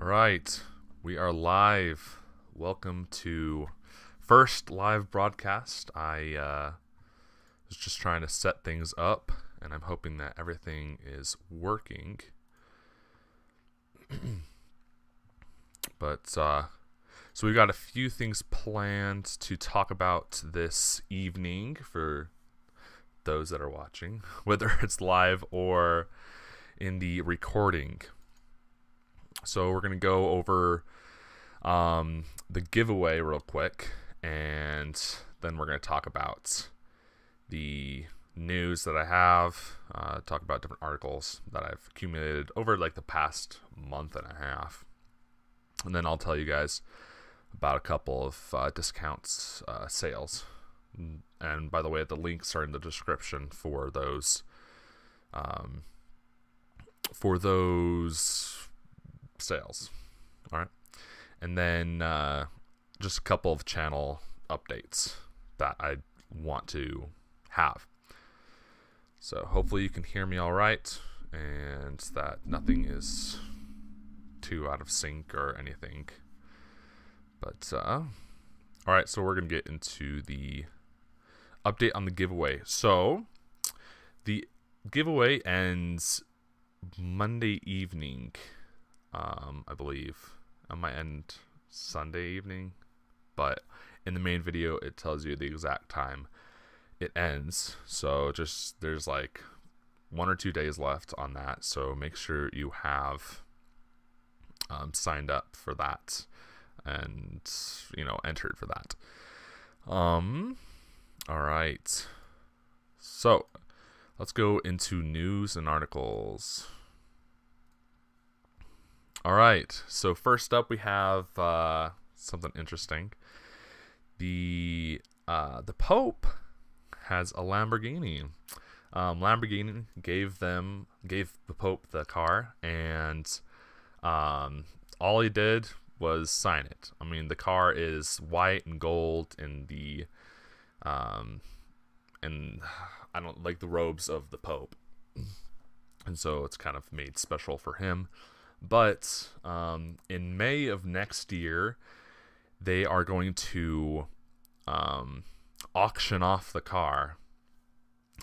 All right, we are live. Welcome to first live broadcast. I was just trying to set things up, and I'm hoping that everything is working. But so we've got a few things planned to talk about this evening for those that are watching, whether it's live or in the recording. So we're going to go over the giveaway real quick, and then we're going to talk about the news that I have, talk about different articles that I've accumulated over like the past month and a half. And then I'll tell you guys about a couple of discounts, sales. And by the way, the links are in the description for those sales. All right, and then just a couple of channel updates that I want to have. So hopefully you can hear me all right, and that nothing is too out of sync or anything. But all right, so we're gonna get into the update on the giveaway. So the giveaway ends Monday evening. I believe it might end Sunday evening, but in the main video it tells you the exact time it ends. So just there's like 1 or 2 days left on that, so make sure you have signed up for that and entered for that. All right, so let's go into news and articles. All right, so first up we have something interesting. The Pope has a Lamborghini. Lamborghini gave the Pope the car, and all he did was sign it. I mean, the car is white and gold in the and I don't like the robes of the Pope, and so it's kind of made special for him. But in May of next year, they are going to auction off the car,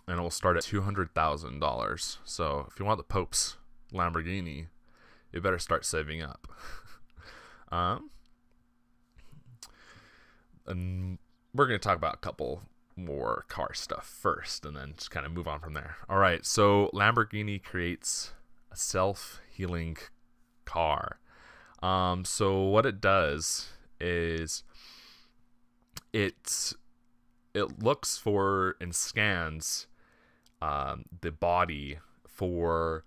and it will start at $200,000. So if you want the Pope's Lamborghini, you better start saving up. And we're going to talk about a couple more car stuff first, and then just kind of move on from there. All right, so Lamborghini creates a self-healing car. So what it does is it looks for and scans the body for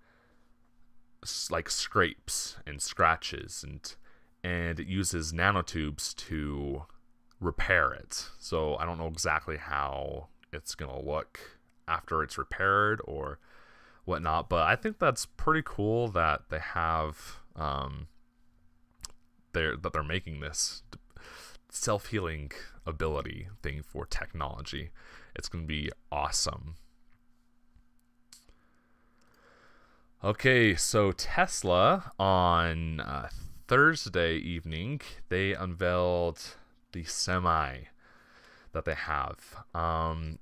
like scrapes and scratches, and it uses nanotubes to repair it. So I don't know exactly how it's gonna look after it's repaired or whatnot, but I think that's pretty cool that they have they're making this self-healing ability thing for technology. It's gonna be awesome. Okay, so Tesla on Thursday evening, they unveiled the Semi that they have. I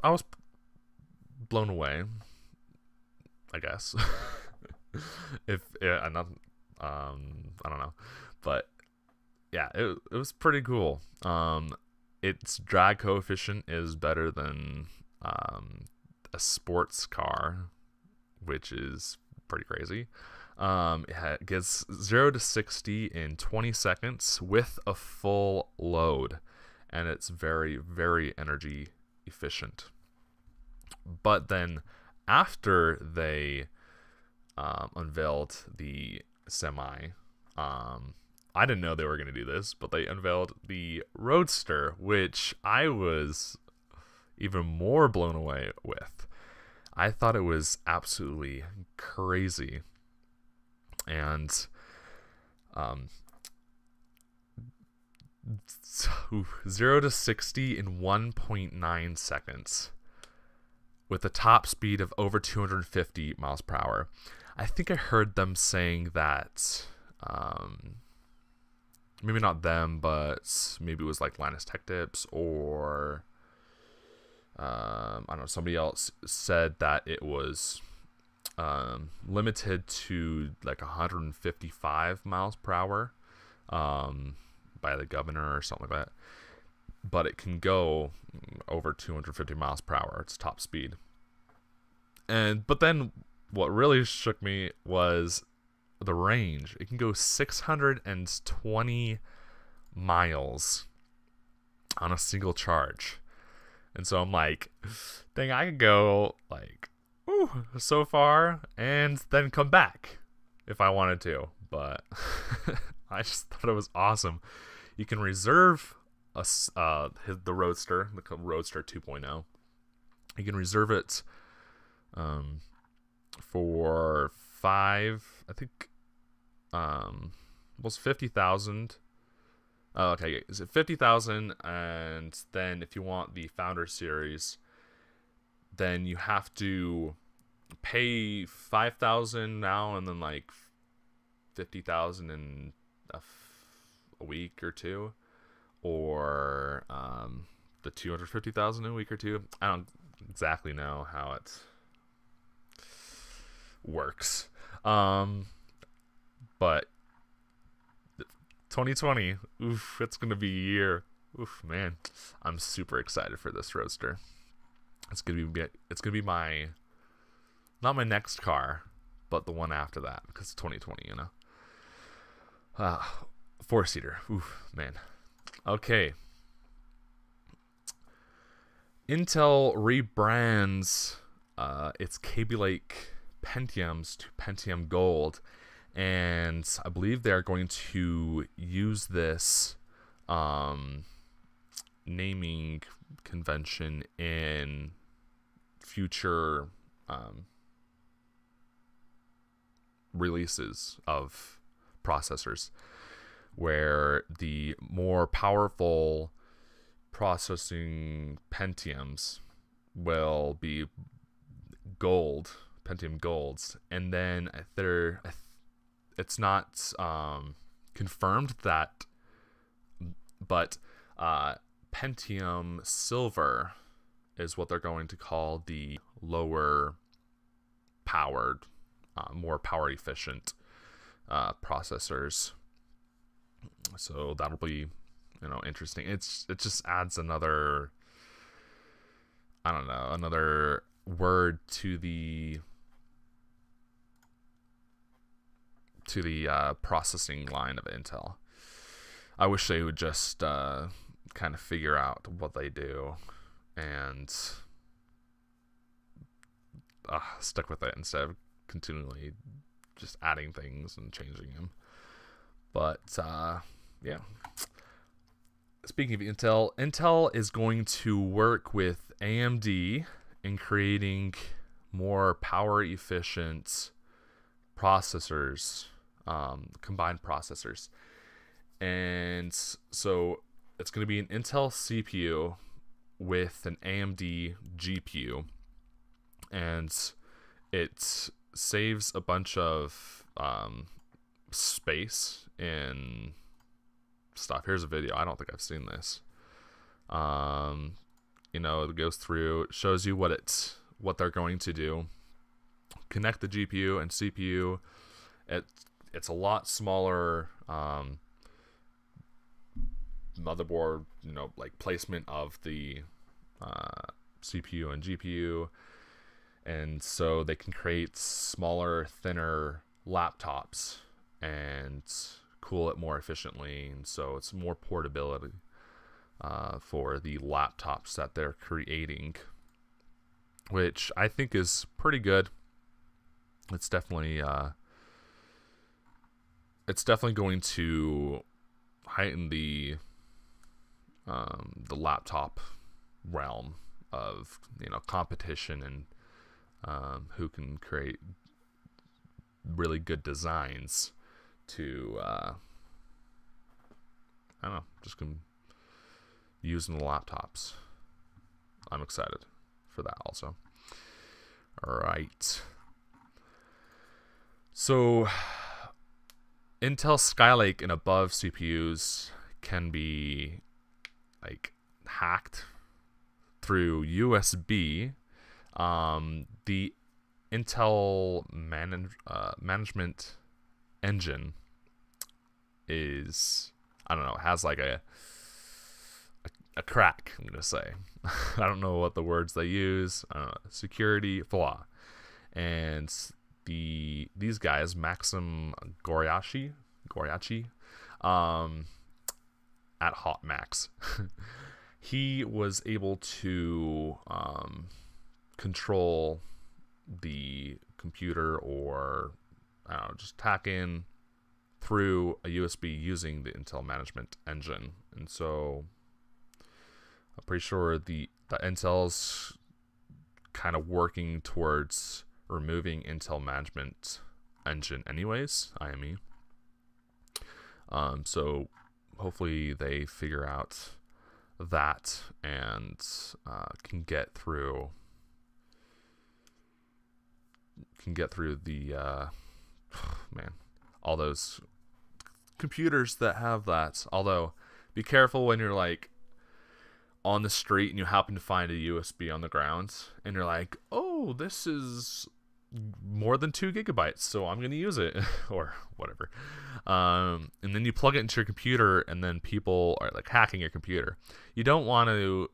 was blown away, I guess. I don't know, but yeah, it was pretty cool. Its drag coefficient is better than a sports car, which is pretty crazy. It gets 0 to 60 in 20 seconds with a full load, and it's very, very energy efficient. But then after they unveiled the Semi, I didn't know they were going to do this, but they unveiled the Roadster, which I was even more blown away with. I thought it was absolutely crazy. And 0 to 60 in 1.9 seconds with a top speed of over 250 miles per hour. I think I heard them saying that maybe not them, but maybe it was like Linus Tech Tips, or I don't know, somebody else said that it was limited to like 155 miles per hour by the governor or something like that, but it can go over 250 miles per hour. It's top speed. But then what really shook me was the range. It can go 620 miles on a single charge. And so I'm like, dang, I could go like so far and then come back if I wanted to. But I just thought it was awesome. You can reserve the Roadster, the Roadster 2.0. You can reserve it for I think was 50,000. Okay, is it 50,000? And then if you want the Founder Series, then you have to pay 5,000 now, and then like 50,000 in a week or two, or the 250,000 in a week or two. I don't exactly know how it works, but 2020, oof, it's gonna be a year. Oof, man, I'm super excited for this Roadster. It's gonna be my, not my next car, but the one after that, because it's 2020, you know. 4-seater. Oof, man. Okay. Intel rebrands its Kaby Lake Pentiums to Pentium Gold, and I believe they're going to use this naming convention in future releases of processors, where the more powerful processing Pentiums will be gold, Pentium Golds, and then it's not confirmed that, but Pentium Silver is what they're going to call the lower powered, more power efficient processors. So that'll be, you know, interesting. It just adds another, I don't know, another word to the processing line of Intel. I wish they would just kind of figure out what they do and stick with it instead of continually just adding things and changing them. But yeah. Speaking of Intel, Intel is going to work with AMD in creating more power efficient processors, combined processors. And so it's going to be an Intel CPU with an AMD GPU, and it saves a bunch of space in stuff. Here's a video. I don't think I've seen this. You know, it goes through, it shows you what they're going to do. Connect the GPU and CPU. It's a lot smaller motherboard, you know, like placement of the CPU and GPU, and so they can create smaller, thinner laptops and cool it more efficiently, and so it's more portability for the laptops that they're creating, which I think is pretty good. It's definitely going to heighten the laptop realm of, you know, competition and who can create really good designs to I don't know, just can use in the laptops. I'm excited for that also. All right. So Intel Skylake and above CPUs can be like hacked through USB. The Intel management engine is, I don't know, has like a crack, I'm gonna say. I don't know what the words they use. Security flaw, and these guys, Maxim Goriachi, at HotMax, he was able to control the computer, or I don't know, just hack in through a USB using the Intel management engine. And so I'm pretty sure the Intel's kind of working towards removing Intel management engine anyways, IME. So hopefully they figure out that and can get through the man, all those computers that have that. Although be careful when you're like on the street and you happen to find a USB on the ground and you're like, oh, this is more than 2 gigabytes, so I'm gonna use it or whatever, and then you plug it into your computer and then people are like hacking your computer. You don't want to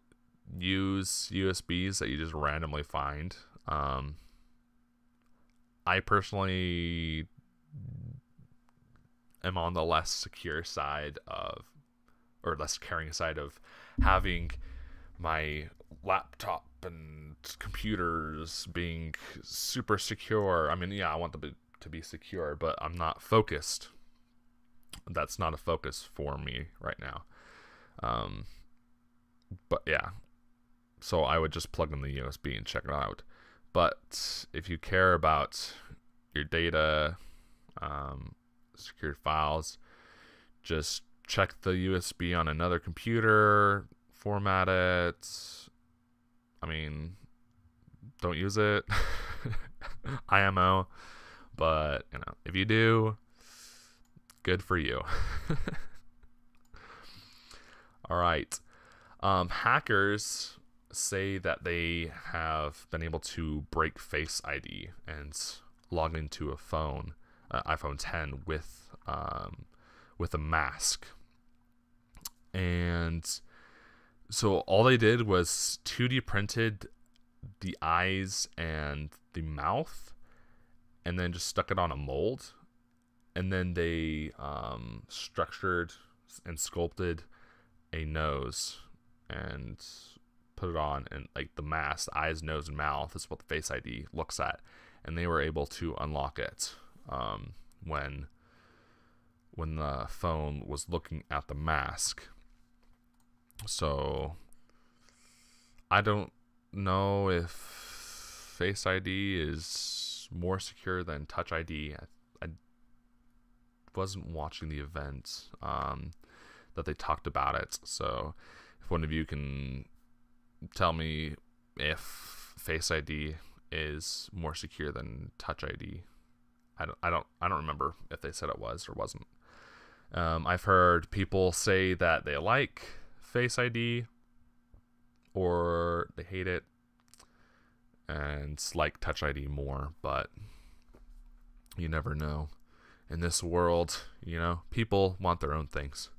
use USBs that you just randomly find. I personally am on the less secure side of, or less caring side of, having my laptop and computers being super secure. I mean, yeah, I want them to be secure, but I'm not focused. That's not a focus for me right now. But yeah, so I would just plug in the USB and check it out. But if you care about your data, secured files, just check the USB on another computer, format it. I mean, don't use it. IMO. But, you know, if you do, good for you. All right. Hackers say that they have been able to break Face ID and log into a phone, iPhone 10, with a mask. And so all they did was 2D printed the eyes and the mouth, and then just stuck it on a mold, and then they structured and sculpted a nose and put it on, and like the mask, the eyes, nose, and mouth is what the Face ID looks at, and they were able to unlock it when the phone was looking at the mask. So I don't know if Face ID is more secure than Touch ID. I wasn't watching the event that they talked about it. So if one of you can tell me if Face ID is more secure than Touch ID. I don't remember if they said it was or wasn't. I've heard people say that they like Face ID or they hate it and like Touch ID more, but you never know. In this world, you know, people want their own things.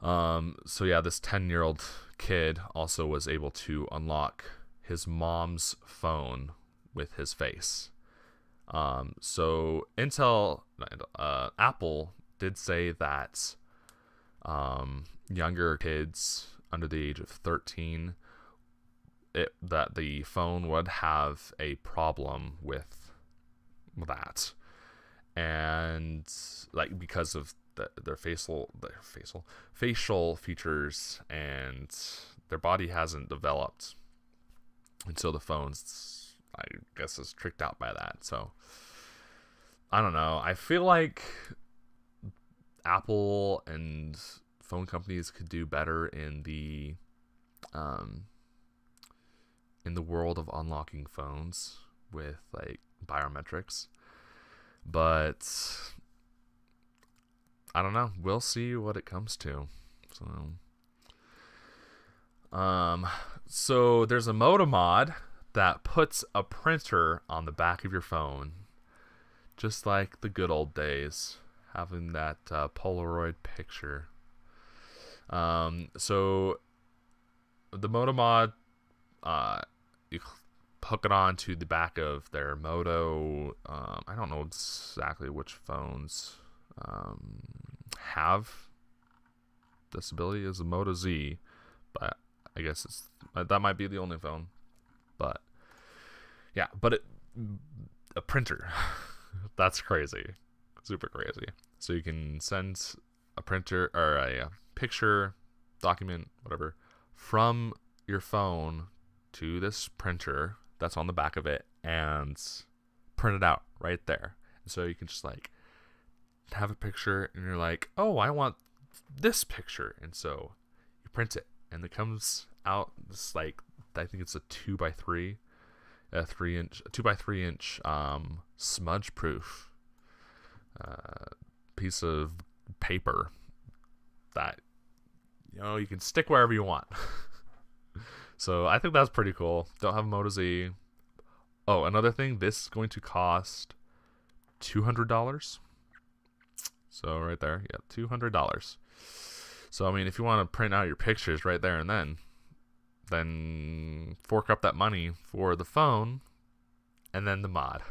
So yeah, this 10-year-old kid also was able to unlock his mom's phone with his face. So Apple did say that younger kids under the age of 13, that the phone would have a problem with that, and like because of their facial features, and their body hasn't developed, and so the phone's, I guess, is tricked out by that. So I don't know. I feel like Apple and phone companies could do better in the world of unlocking phones with like biometrics, but I don't know. We'll see what it comes to. So there's a Modo Mod that puts a printer on the back of your phone, just like the good old days, having that Polaroid picture. So the Modo Mod, you hook it on to the back of their Modo. I don't know exactly which phones have this ability. Is a Moto Z, but I guess that might be the only phone. But yeah, but a printer. That's crazy, super crazy. So you can send a printer or a picture, document, whatever, from your phone to this printer that's on the back of it and print it out right there. And so you can just like have a picture and you're like, oh, I want this picture. And so you print it and it comes out this, like, I think it's a 2x3, a 2x3 inch smudge proof piece of paper that, you know, you can stick wherever you want. So I think that's pretty cool. Don't have a Moto Z. Oh, another thing, this is going to cost $200. So right there, yeah, $200. So I mean, if you want to print out your pictures right there and then fork up that money for the phone and then the mod.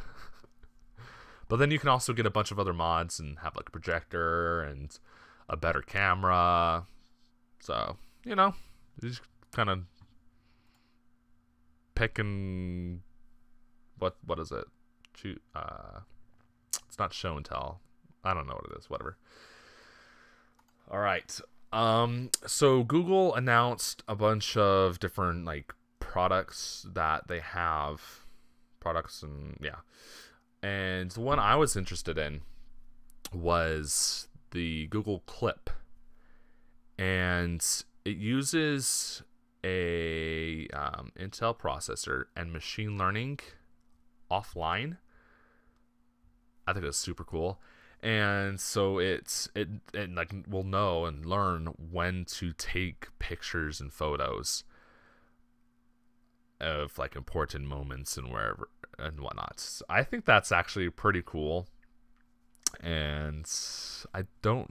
But then you can also get a bunch of other mods and have like a projector and a better camera. So, you know, you just kind of picking what is it? It's not show and tell. I don't know what it is. Whatever. All right. So Google announced a bunch of different like products that they have, and yeah. And the one I was interested in was the Google Clip, and it uses a Intel processor and machine learning offline. I think that's super cool. And so it like will know and learn when to take pictures and photos of like important moments and wherever and whatnot. So I think that's actually pretty cool. And I don't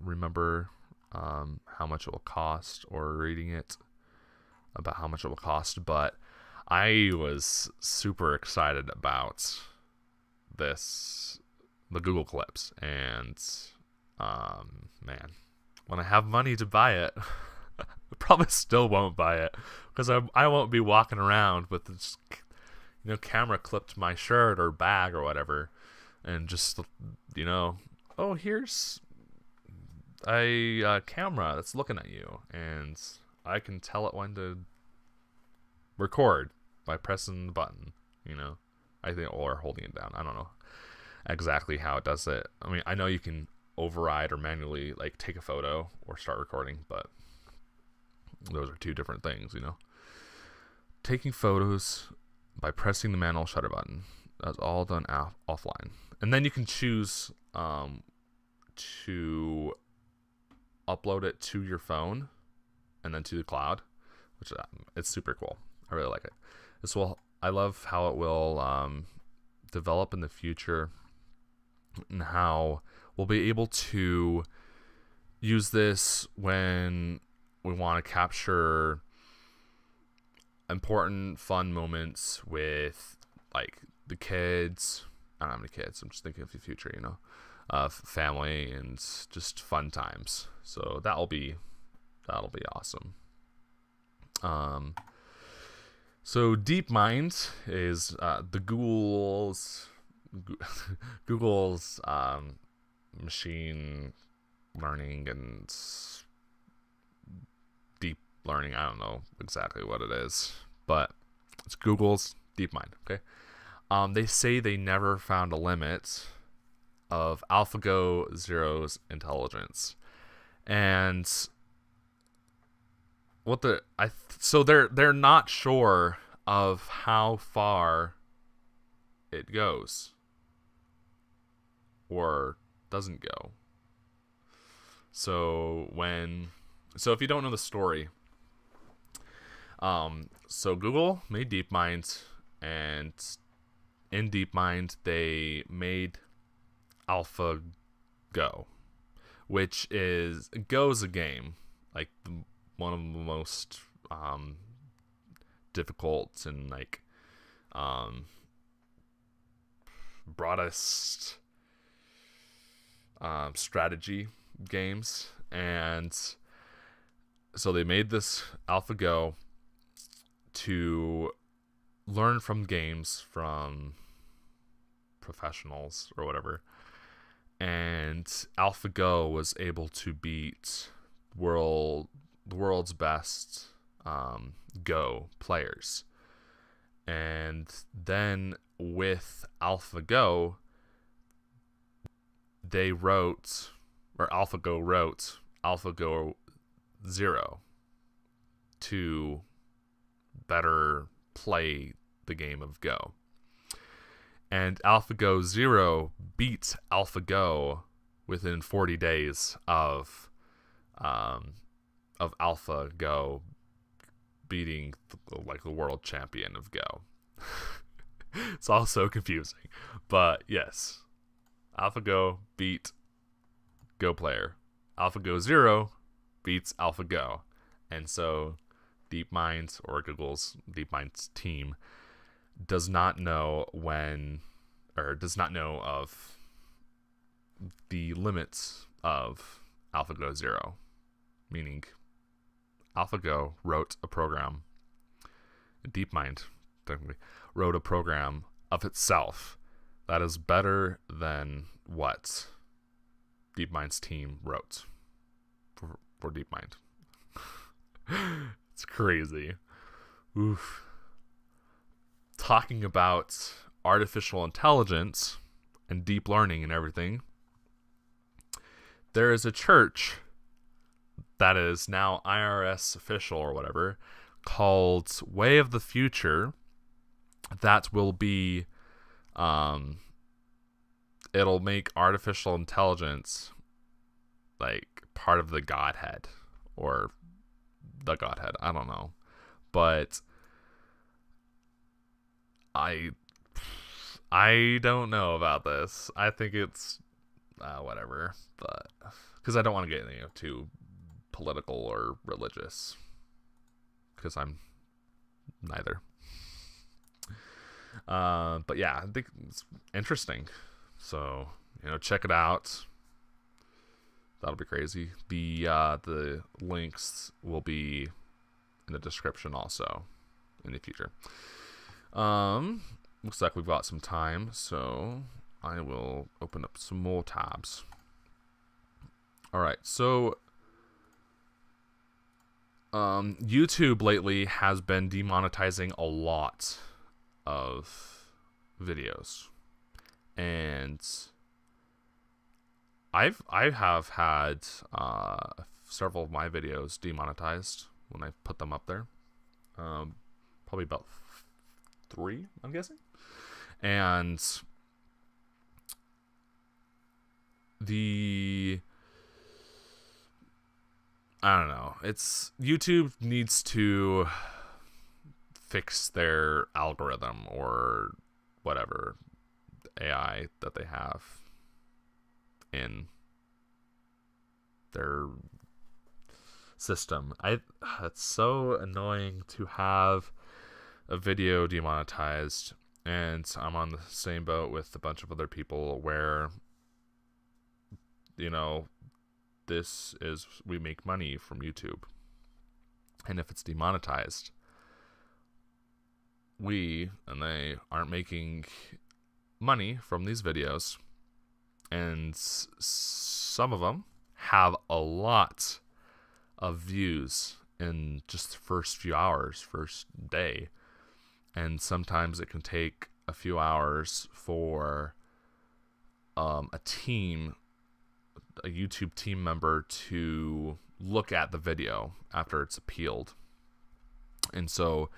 remember how much it will cost or reading it about how much it will cost, but I was super excited about the Google Clips, and man, when I have money to buy it, I probably still won't buy it because I won't be walking around with this, you know, camera clipped to my shirt or bag or whatever, and just, you know, oh, here's a camera that's looking at you, and I can tell it when to record by pressing the button, you know, I think, or holding it down. I don't know exactly how it does it. I mean, I know you can override or manually like take a photo or start recording, but those are two different things, you know. Taking photos by pressing the manual shutter button, that's all done offline, and then you can choose to upload it to your phone and then to the cloud, which it's super cool. I really like it. I love how it will develop in the future, and how we'll be able to use this when we want to capture important fun moments with like the kids. I don't have any kids, I'm just thinking of the future, you know, family and just fun times. So that'll be awesome. So DeepMind is the Google's machine learning and deep learning. I don't know exactly what it is, but it's Google's DeepMind. Okay, they say they never found a limit of AlphaGo Zero's intelligence, and so they're not sure of how far it goes or doesn't go. So if you don't know the story, so Google made DeepMind, and in DeepMind they made AlphaGo, which is Go's a game, like one of the most difficult and like broadest strategy games. And so they made this AlphaGo to learn from games from professionals or whatever. And AlphaGo was able to beat the world's best Go players. And then with AlphaGo, AlphaGo wrote AlphaGo 0 to better play the game of Go. And AlphaGo 0 beat AlphaGo within 40 days of AlphaGo beating the world champion of Go. It's all so confusing, but yes, AlphaGo beat Go player. AlphaGo 0 beats AlphaGo, and so DeepMind, or Google's DeepMind's team, does not know of the limits of AlphaGo 0, meaning AlphaGo wrote a program, DeepMind technically wrote a program of itself that is better than what DeepMind's team wrote for DeepMind. It's crazy. Oof. Talking about artificial intelligence and deep learning and everything, there is a church that is now IRS official or whatever, called Way of the Future, that will be it'll make artificial intelligence like part of the Godhead, or the Godhead, I don't know, but I don't know about this. I think it's whatever, but because I don't want to get too political or religious, because I'm neither. But yeah, I think it's interesting. So check it out. That'll be crazy. The links will be in the description also in the future. Looks like we've got some time, so I will open up some more tabs. All right, so YouTube lately has been demonetizing a lot of videos, and I have had several of my videos demonetized when I put them up there. Probably about 3, I'm guessing. And I don't know. YouTube needs to fix their algorithm or whatever AI that they have in their system. It's so annoying to have a video demonetized, and I'm on the same boat with a bunch of other people where we make money from YouTube, and if it's demonetized, we and they aren't making money from these videos, and some of them have a lot of views in just the first few hours, first day, and sometimes it can take a few hours for a YouTube team member to look at the video after it's appealed. And so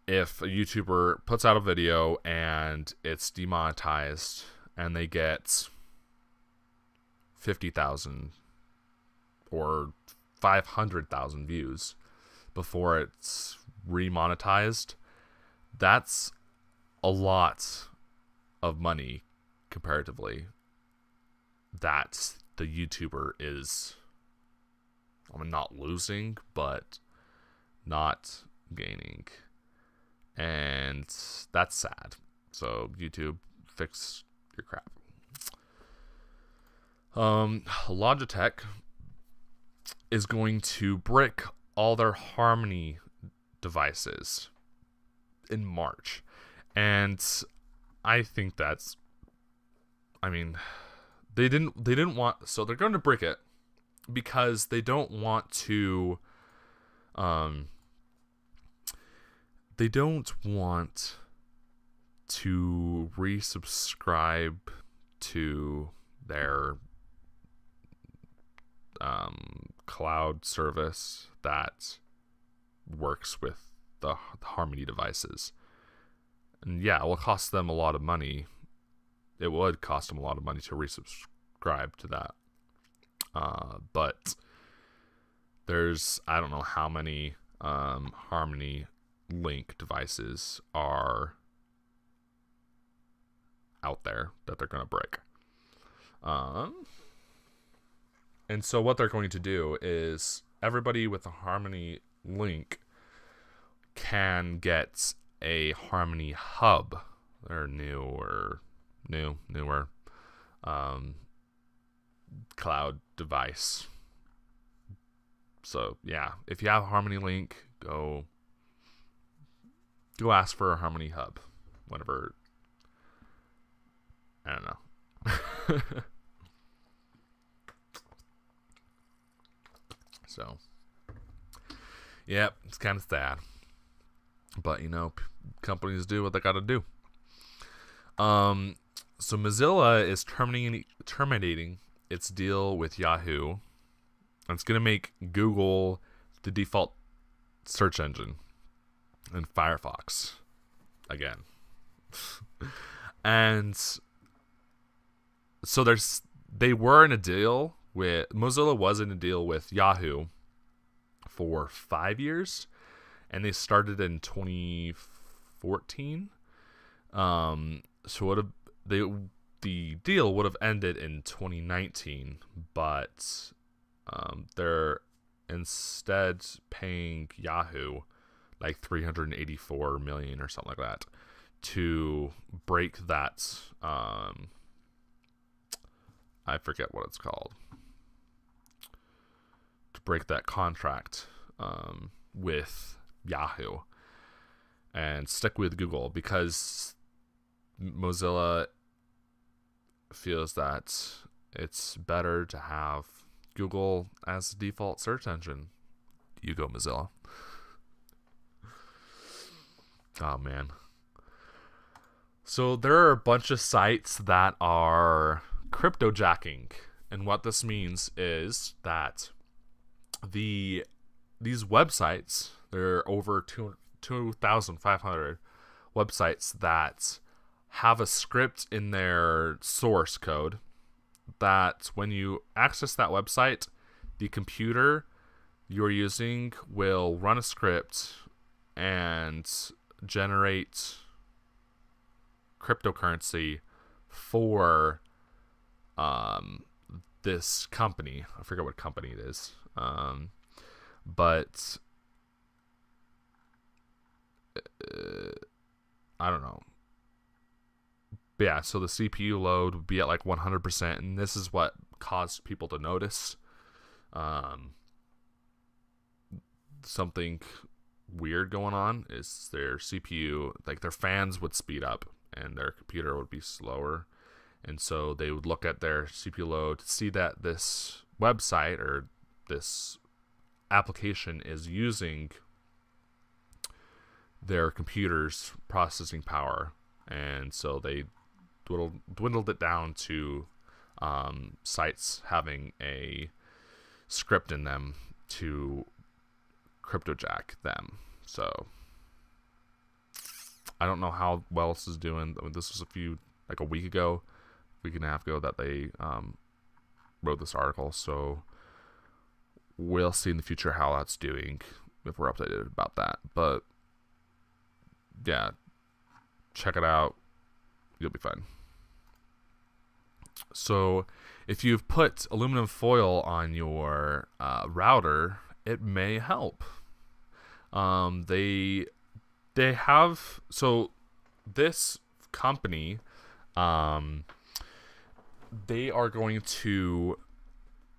if a YouTuber puts out a video and it's demonetized and they get 50,000 or 500,000 views before it's remonetized. That's a lot of money comparatively that the YouTuber is, I mean, not losing, but not gaining. And that's sad. So YouTube, fix your crap. Logitech is going to brick all their Harmony devices in March. And I think that's, I mean, they didn't want, so they're going to brick it because they don't want to resubscribe to their cloud service that works with the Harmony devices. And yeah, it will cost them a lot of money. It would cost them a lot of money to resubscribe to that. But there's, I don't know how many Harmony Link devices are out there that they're going to break. And so what they're going to do is everybody with a Harmony Link can get a Harmony Hub. They're newer cloud device. So yeah, if you have a Harmony Link, go ask for a Harmony Hub. Whatever. I don't know. So, yeah, it's kind of sad. But, you know, companies do what they got to do. So Mozilla is terminating its deal with Yahoo. And it's going to make Google the default search engine and Firefox again. And so they were in a deal with, Mozilla was in a deal with Yahoo for 5 years, and they started in 2014. So the deal would have ended in 2019, but they're instead paying Yahoo like $384 million or something like that to break that. I forget what it's called. To break that contract with Yahoo and stick with Google, because Mozilla feels that it's better to have Google as the default search engine. You go, Mozilla. Oh, man. So there are a bunch of sites that are cryptojacking. And what this means is that these websites, there are over 2,500 websites that have a script in their source code that when you access that website, the computer you're using will run a script and generate cryptocurrency for this company. I forget what company it is. But I don't know. But yeah, so the CPU load would be at like 100%, and this is what caused people to notice something weird going on. Is their CPU, like their fans would speed up and their computer would be slower, and so they would look at their CPU load to see that this website or this application is using their computer's processing power, and so they dwindled it down to sites having a script in them to cryptojack them. So I don't know how well this is doing. I mean, this was a week and a half ago that they wrote this article, so we'll see in the future how that's doing, if we're updated about that. But yeah, check it out. You'll be fine. So if you've put aluminum foil on your router, it may help. They have, so this company, they are going to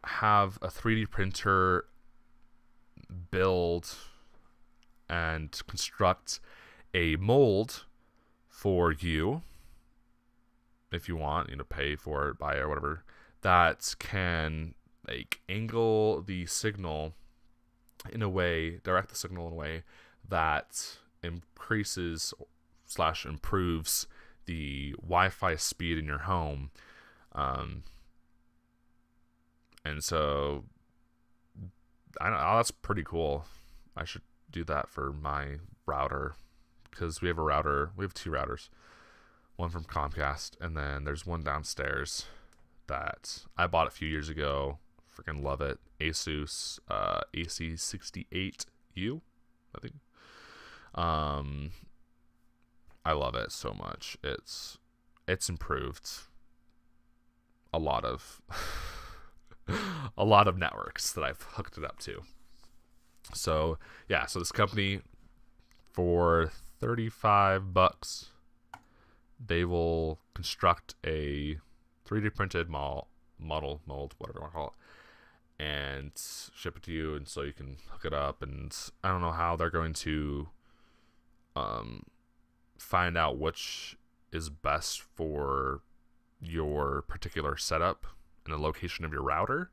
have a 3D printer build and construct a mold for you, if you want, pay for it, buy it, or whatever, that can like angle the signal in a way, direct the signal in a way that increases / improves the Wi-Fi speed in your home. And so I don't know, that's pretty cool. I should do that for my router, because we have 2 routers. One from Comcast, and then there's one downstairs that I bought a few years ago. Freaking love it. Asus AC68U, I think. I love it so much. It's improved a lot of a lot of networks that I've hooked it up to. So yeah, so this company, for $35, they will construct a 3D printed mold, whatever you want to call it, and ship it to you, and so you can hook it up. And I don't know how they're going to find out which is best for your particular setup and the location of your router.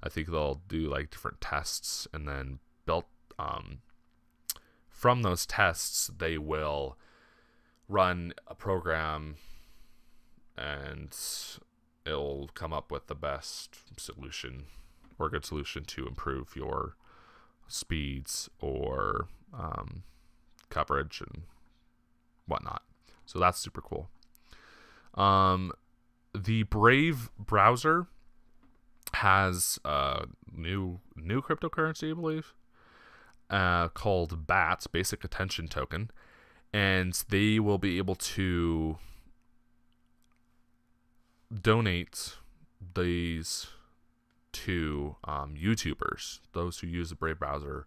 I think they'll do like different tests, and then from those tests they will run a program, and it'll come up with the best solution or good solution to improve your speeds or coverage and whatnot. So that's super cool. The Brave browser has a new cryptocurrency, I believe, called BAT, Basic Attention Token, and they will be able to donate these to YouTubers. Those who use the Brave browser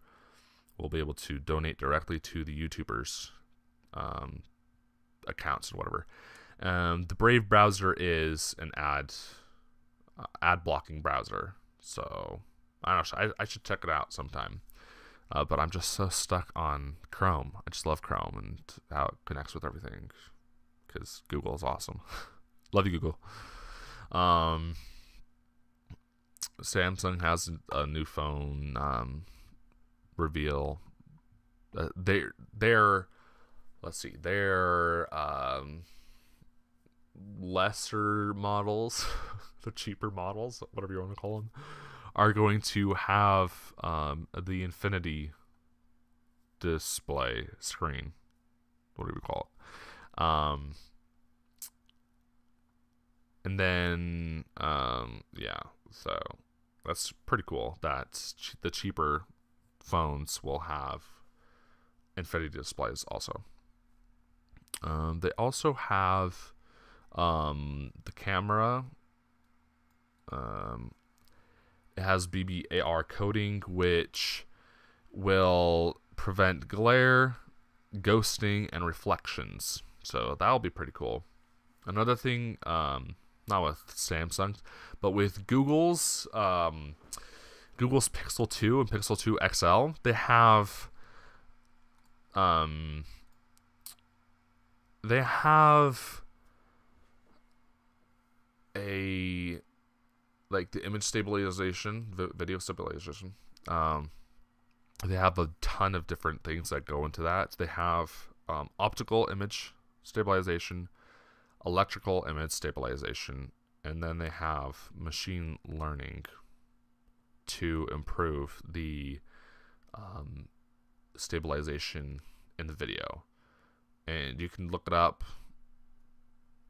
will be able to donate directly to the YouTubers' accounts and whatever. The Brave browser is an ad blocking browser, so I don't know. I should check it out sometime. But I'm just so stuck on Chrome. I just love Chrome and how it connects with everything, because Google is awesome. Love you, Google. Samsung has a new phone reveal. They're lesser models, the cheaper models, whatever you want to call them, are going to have the infinity display screen. What do we call it? And then yeah, so that's pretty cool that the cheaper phones will have infinity displays also. They also have the camera. It has BBAR coding, which will prevent glare, ghosting, and reflections. So that'll be pretty cool. Another thing, not with Samsung, but with Google's Pixel 2 and Pixel 2 XL, they have a like the image stabilization, video stabilization. They have a ton of different things that go into that. They have optical image stabilization, electrical image stabilization, and then they have machine learning to improve the stabilization in the video. And you can look it up,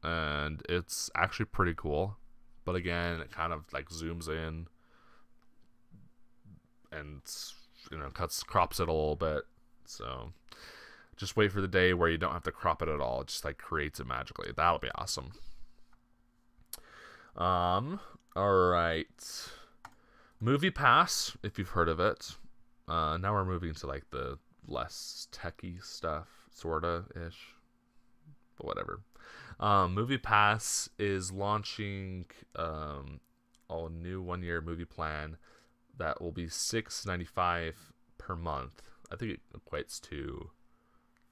and it's actually pretty cool. but again, it kind of like zooms in and, you know, crops it a little bit. So just wait for the day where you don't have to crop it at all. It just like creates it magically. That'll be awesome. All right. MoviePass, if you've heard of it. Now we're moving to like the less techie stuff, sorta ish, but whatever. MoviePass is launching a new 1-year movie plan that will be $6.95 per month. I think it equates to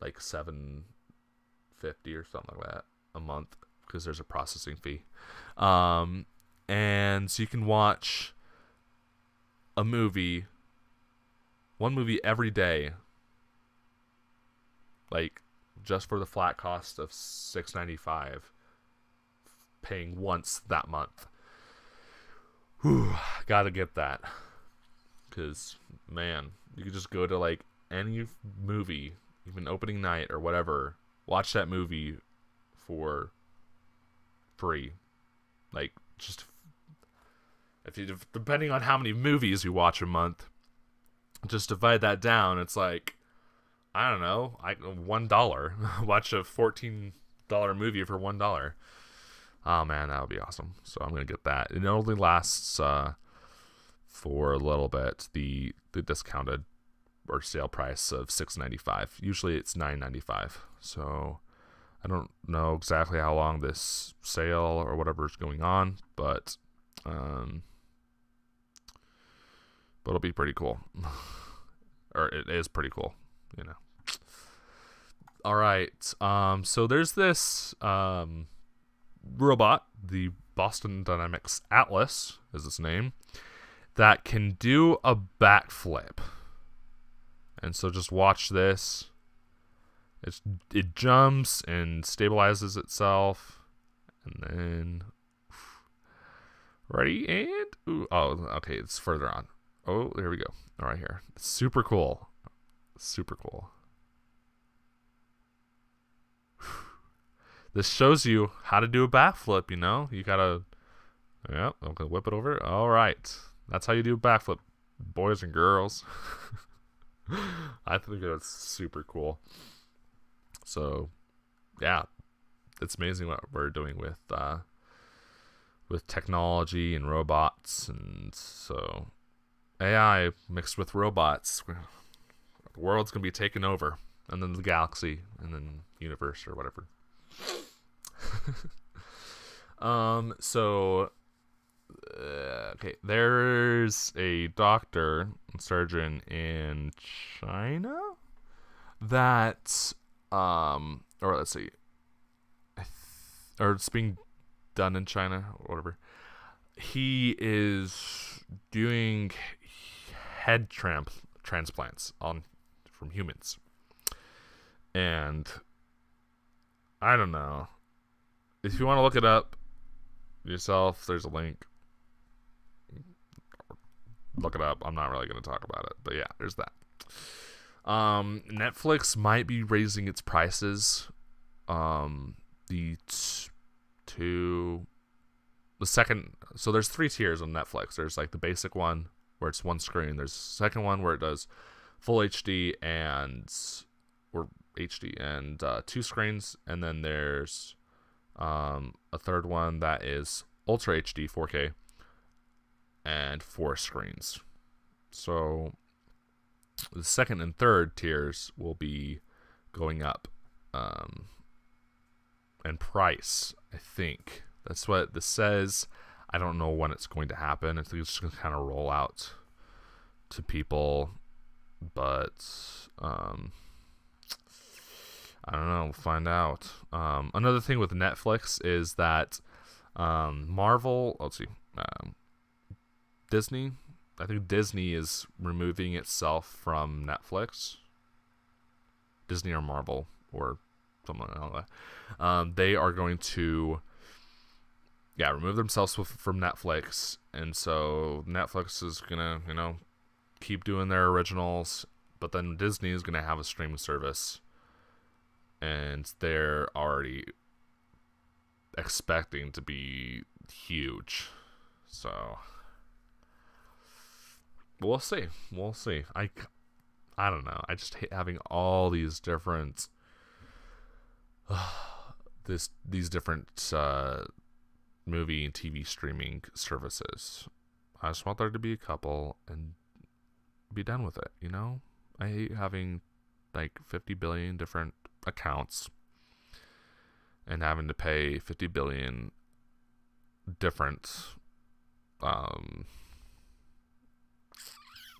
like $7.50 or something like that a month, because there's a processing fee. And so you can watch one movie every day, like just for the flat cost of $6.95, paying once that month. Whew, gotta get that, because man, you could just go to like any movie, even opening night or whatever, watch that movie for free. Like, just depending on how many movies you watch a month, just divide that down. It's like, I don't know, $1. Watch a $14 movie for $1. Oh man, that would be awesome. So I'm gonna get that. It only lasts for a little bit. The discounted or sale price of $6.95. Usually it's $9.95. So I don't know exactly how long this sale or whatever is going on, but it'll be pretty cool. Or it is pretty cool, you know. All right. So there's this robot, the Boston Dynamics Atlas is its name, that can do a backflip. And so just watch this. It jumps and stabilizes itself, and then ready and okay, it's further on. Oh, there we go. All right, here. It's super cool. Super cool. This shows you how to do a backflip, you know? You gotta, yeah, I'm gonna whip it over. All right. That's how you do a backflip, boys and girls. I think that's super cool. So, yeah, it's amazing what we're doing with technology and robots, and so AI mixed with robots. The world's gonna be taken over, and then the galaxy, and then universe or whatever. Okay, there's a doctor and surgeon in China that or let's see, or it's being done in China or whatever. He is doing head transplants from humans, and I don't know. If you want to look it up yourself, there's a link. Look it up. I'm not really going to talk about it, but yeah, there's that. Netflix might be raising its prices. So there's 3 tiers on Netflix. There's like the basic one where it's one screen. There's the second one where it does full HD and 2 screens, and then there's a third one that is Ultra HD 4K and 4 screens. So the second and third tiers will be going up in price, I think. That's what this says. I don't know when it's going to happen. I think it's just going to kind of roll out to people, but I don't know. We'll find out. Another thing with Netflix is that Disney. I think Disney is removing itself from Netflix. Disney or Marvel or something like that. They are going to, remove themselves from Netflix, and so Netflix is gonna, keep doing their originals, but then Disney is gonna have a streaming service, and they're already expecting to be huge. So we'll see. We'll see. I don't know. I just hate having all these different these different movie and TV streaming services. I just want there to be a couple and be done with it, you know? I hate having like 50 billion different accounts and having to pay 50 billion different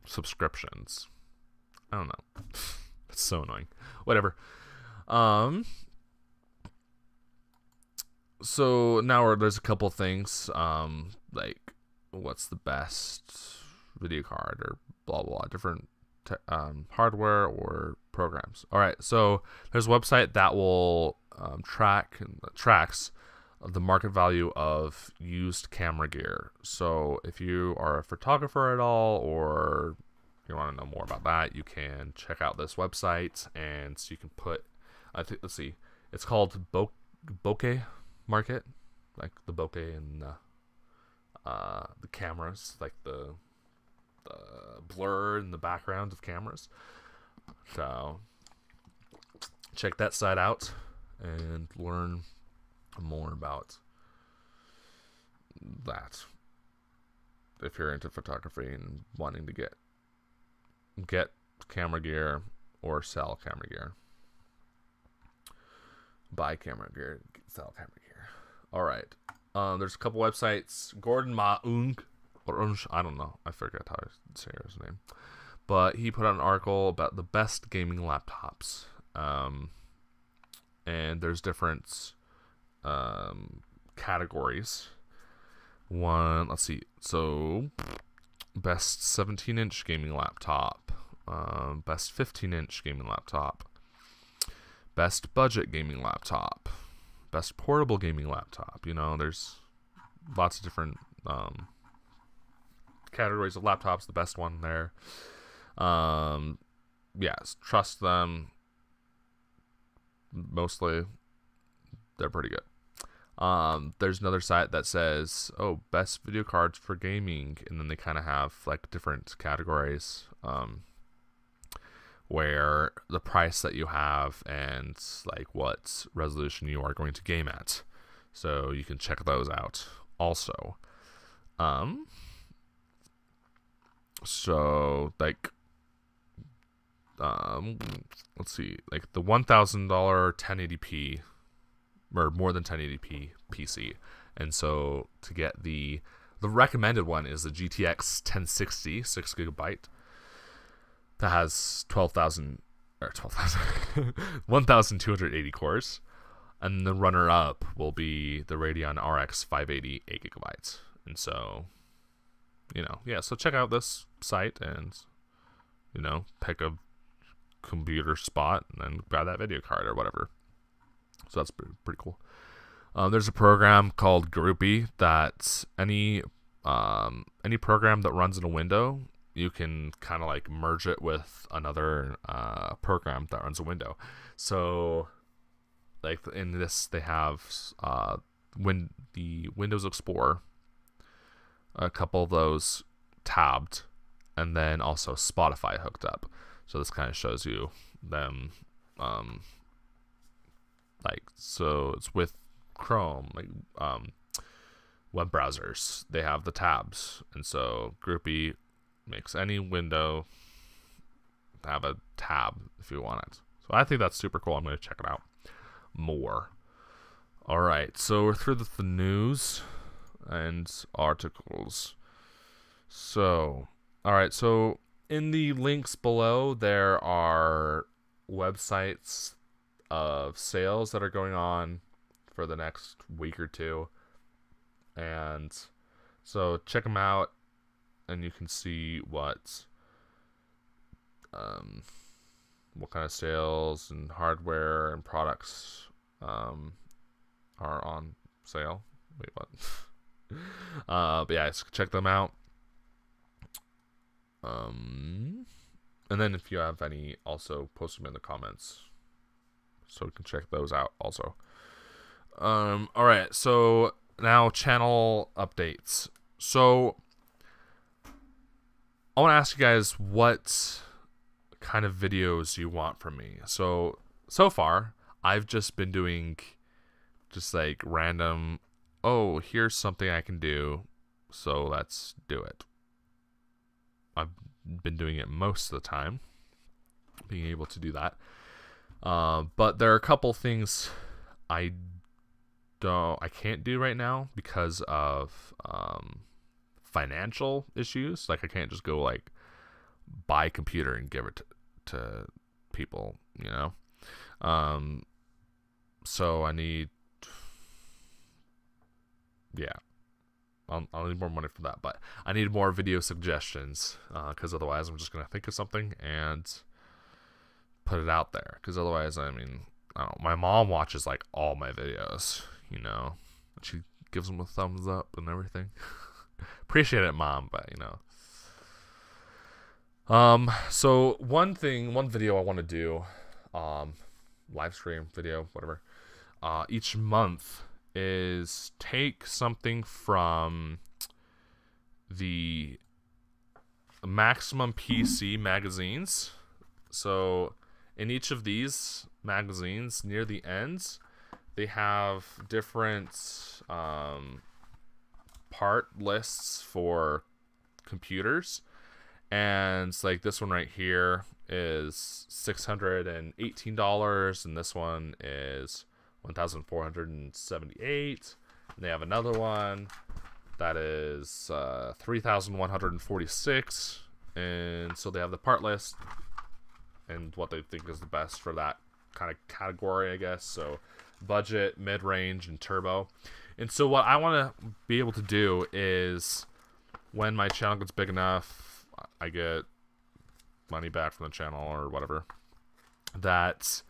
subscriptions. I don't know. It's so annoying. Whatever. So now there's a couple things, like what's the best video card or blah blah, blah different hardware or programs. All right, so there's a website that will tracks the market value of used camera gear. So if you are a photographer at all, or you want to know more about that, you can check out this website, and so you can put, I think, let's see, it's called Bokeh Market, like the bokeh and the cameras, like the blur in the background of cameras. So check that site out and learn more about that if you're into photography and wanting to get camera gear or sell camera gear. Buy camera gear, sell camera gear. All right. There's a couple websites. Gordon Maung, I don't know. I forget how to say his name. But he put out an article about the best gaming laptops. And there's different categories. Let's see. So, best 17-inch gaming laptop. Best 15-inch gaming laptop. Best budget gaming laptop. Best portable gaming laptop. You know, there's lots of different categories of laptops. The best one there. Yes, trust them. Mostly, they're pretty good. There's another site that says, oh, best video cards for gaming, and then they kind of have like different categories, where the price that you have and like what resolution you are going to game at. So you can check those out also. So like, let's see, like the $1,000 1080p or more than 1080p PC, and so to get the recommended one is the GTX 1060 6GB that has 1,280 cores, and the runner up will be the Radeon RX 580 8GB. And so, you know, yeah, so check out this site and, you know, pick a computer spot and then buy that video card or whatever. So that's pretty cool. There's a program called Groupy that any program that runs in a window, you can kind of like merge it with another program that runs a window. So like in this, they have the Windows Explorer, a couple of those tabbed, and then also Spotify hooked up. So this kind of shows you them, like, so it's with Chrome, like web browsers, they have the tabs, and so Groupy makes any window have a tab if you want it. So I think that's super cool. I'm going to check it out more. All right, so we're through the news and articles. So, all right, so in the links below, there are websites of sales that are going on for the next week or two. And so check them out, and you can see what kind of sales and hardware and products are on sale. Wait, what? But yeah, so check them out. And then if you have any, also post them in the comments so we can check those out also. All right, so now channel updates. So I want to ask you guys what kind of videos you want from me. So far, I've just been doing just like random, oh, here's something I can do, so let's do it. I've been doing it most of the time, being able to do that. But there are a couple things I can't do right now because of financial issues. Like I can't just go like buy a computer and give it to people, you know. So I need, yeah, I'll need more money for that, but I need more video suggestions, because otherwise I'm just gonna think of something and put it out there. Because otherwise, I mean, I don't know, my mom watches like all my videos, you know, she gives them a thumbs up and everything. Appreciate it, Mom, but you know. So one video I want to do, live stream video, whatever, each month is take something from the Maximum PC magazines. So in each of these magazines, near the ends, they have different part lists for computers. And it's like this one right here is $618, and this one is $1,478. And they have another one that is $3,146. And so they have the part list and what they think is the best for that kind of category, I guess. So budget, mid-range, and turbo. And so what I want to be able to do is, when my channel gets big enough, I get money back from the channel or whatever, that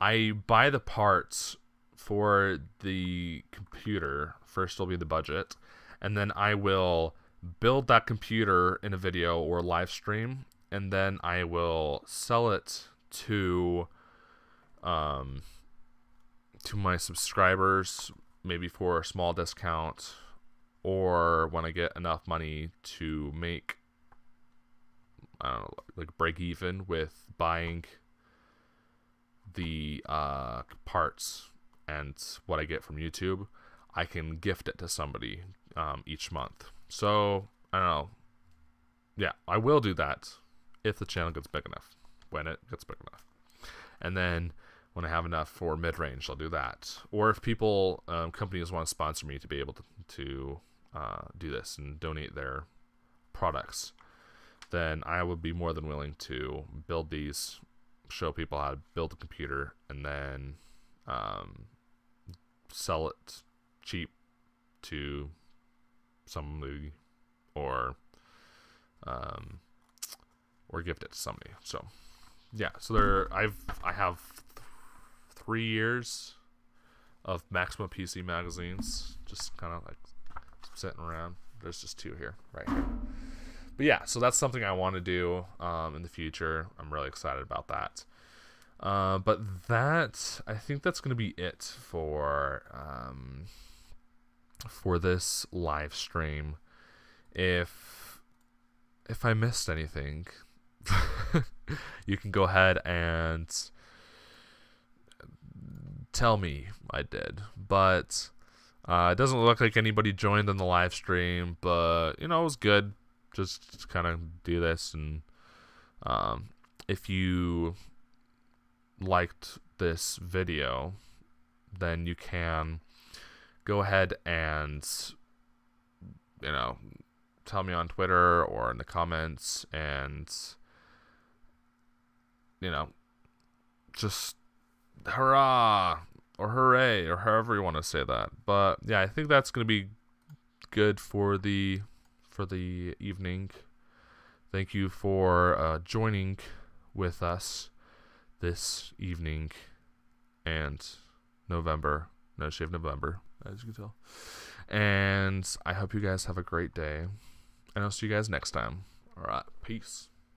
I buy the parts for the computer. First will be the budget, and then I will build that computer in a video or live stream, and then I will sell it to my subscribers, maybe for a small discount, or when I get enough money to make, I don't know, like break even with buying the parts and what I get from YouTube, I can gift it to somebody each month. So I don't know. Yeah, I will do that if the channel gets big enough. When it gets big enough, and then when I have enough for mid-range, I'll do that. Or if people, companies want to sponsor me to be able to do this and donate their products, then I would be more than willing to build these, show people how to build a computer, and then sell it cheap to somebody, or gift it to somebody. So yeah, so I have 3 years of Maximum PC magazines, just kind of like sitting around. There's just 2 here, right here. But yeah, so that's something I want to do in the future. I'm really excited about that. But I think that's going to be it for this live stream. If I missed anything, you can go ahead and tell me I did. But it doesn't look like anybody joined on the live stream, but you know, it was good. Just kind of do this, and if you liked this video, then you can go ahead and, you know, tell me on Twitter or in the comments, and you know, just hurrah or hooray or however you want to say that. But yeah, I think that's going to be good for the evening. Thank you for joining with us this evening and November, as you can tell. And I hope you guys have a great day, and I'll see you guys next time. All right, peace.